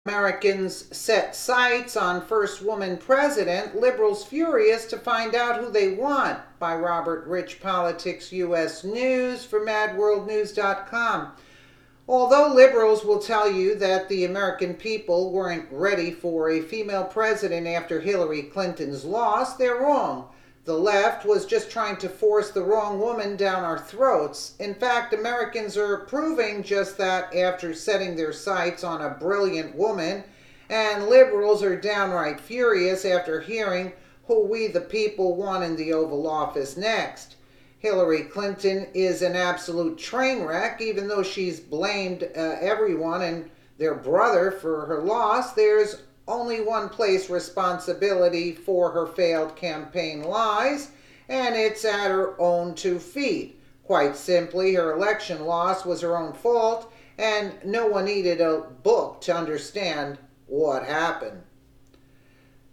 Americans set sights on first woman president, liberals furious to find out who they want, by Robert Rich, Politics US News for MadWorldNews.com. Although liberals will tell you that the American people weren't ready for a female president after Hillary Clinton's loss, they're wrong. The left was just trying to force the wrong woman down our throats. In fact, Americans are proving just that after setting their sights on a brilliant woman, and liberals are downright furious after hearing who we the people want in the Oval Office next. Hillary Clinton is an absolute train wreck. Even though she's blamed everyone and their brother for her loss, there's only one place responsibility for her failed campaign lies, and it's at her own 2 feet. Quite simply, her election loss was her own fault, and no one needed a book to understand what happened.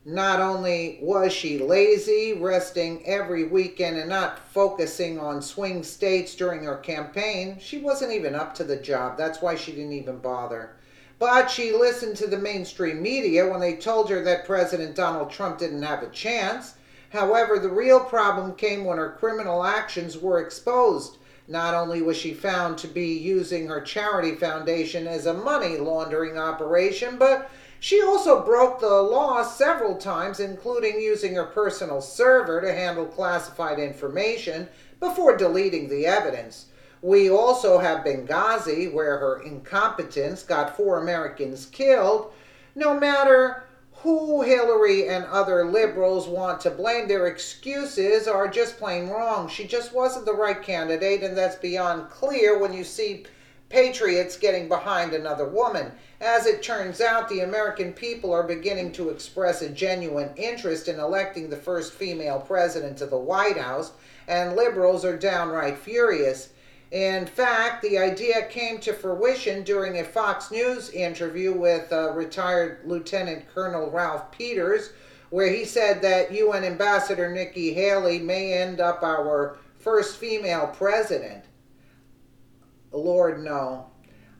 Not only was she lazy, resting every weekend and not focusing on swing states during her campaign, she wasn't even up to the job. That's why she didn't even bother. But she listened to the mainstream media when they told her that President Donald Trump didn't have a chance. However, the real problem came when her criminal actions were exposed. Not only was she found to be using her charity foundation as a money laundering operation, but she also broke the law several times, including using her personal server to handle classified information before deleting the evidence. We also have Benghazi, where her incompetence got 4 Americans killed. No matter who Hillary and other liberals want to blame, their excuses are just plain wrong. She just wasn't the right candidate, and that's beyond clear when you see patriots getting behind another woman. As it turns out, the American people are beginning to express a genuine interest in electing the first female president to the White House, and liberals are downright furious. In fact, the idea came to fruition during a Fox News interview with retired Lieutenant Colonel Ralph Peters, where he said that UN Ambassador Nikki Haley may end up our first female president. Lord, no.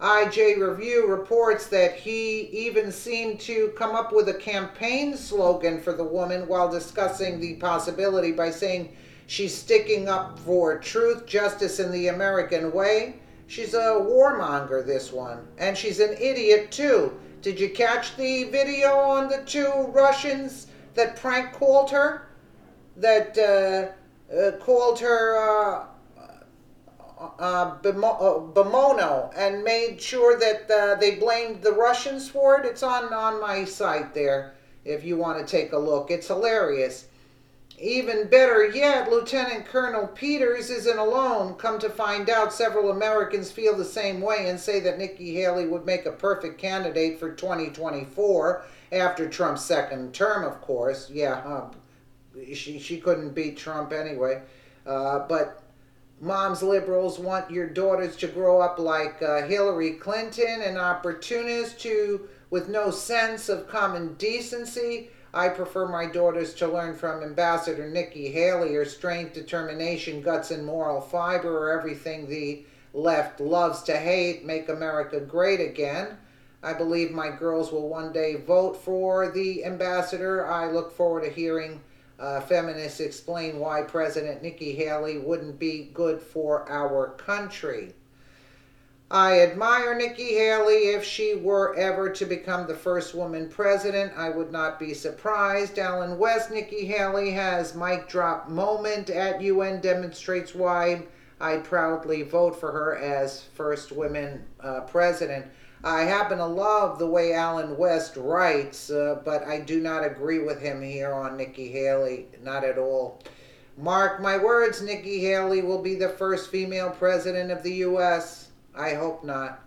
IJ Review reports that he even seemed to come up with a campaign slogan for the woman while discussing the possibility by saying she's sticking up for truth, justice, and the American way. She's a warmonger, this one. And she's an idiot, too. Did you catch the video on the 2 Russians that prank called her? That called her Bemono and made sure that they blamed the Russians for it? It's on my site there if you want to take a look. It's hilarious. Even better yet, Lieutenant Colonel Peters isn't alone. Come to find out, several Americans feel the same way and say that Nikki Haley would make a perfect candidate for 2024 after Trump's second term, of course. Yeah, she couldn't beat Trump anyway. But moms, liberals want your daughters to grow up like Hillary Clinton, an opportunist with no sense of common decency. I prefer my daughters to learn from Ambassador Nikki Haley. Her strength, determination, guts, and moral fiber are everything the left loves to hate. Make America great again. I believe my girls will one day vote for the ambassador. I look forward to hearing feminists explain why President Nikki Haley wouldn't be good for our country. I admire Nikki Haley. If she were ever to become the first woman president, I would not be surprised. Alan West, Nikki Haley has mic drop moment at UN demonstrates why I'd proudly vote for her as first woman president. I happen to love the way Alan West writes, but I do not agree with him here on Nikki Haley, not at all. Mark my words, Nikki Haley will be the first female president of the U.S. I hope not.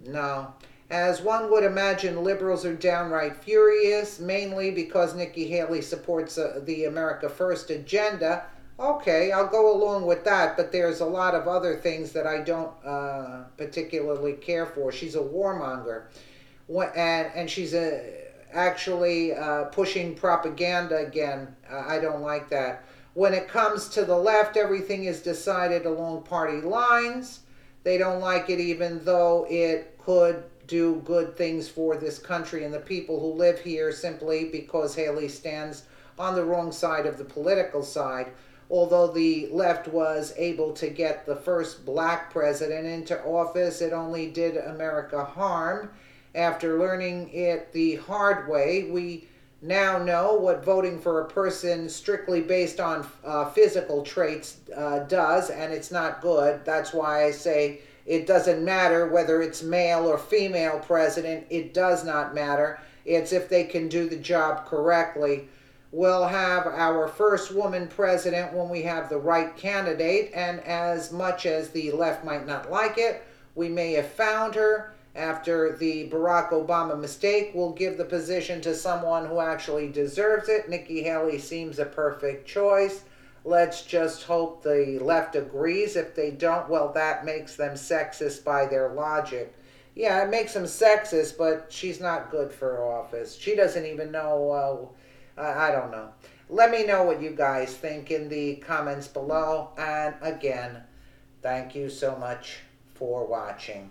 No. As one would imagine, liberals are downright furious, mainly because Nikki Haley supports the America First agenda. Okay, I'll go along with that, but there's a lot of other things that I don't particularly care for. She's a warmonger, and she's actually pushing propaganda again. I don't like that. When it comes to the left, everything is decided along party lines. They don't like it even though it could do good things for this country and the people who live here simply because Haley stands on the wrong side of the political side. Although the left was able to get the first black president into office, it only did America harm. After learning it the hard way, we now know what voting for a person strictly based on physical traits does, and it's not good. That's why I say it doesn't matter whether it's male or female president. It does not matter. It's if they can do the job correctly. We'll have our first woman president when we have the right candidate, and as much as the left might not like it, we may have found her. After the Barack Obama mistake, we'll give the position to someone who actually deserves it. Nikki Haley seems a perfect choice. Let's just hope the left agrees. If they don't, well, that makes them sexist by their logic. Yeah, it makes them sexist, but she's not good for office. She doesn't even know, I don't know. Let me know what you guys think in the comments below. And again, thank you so much for watching.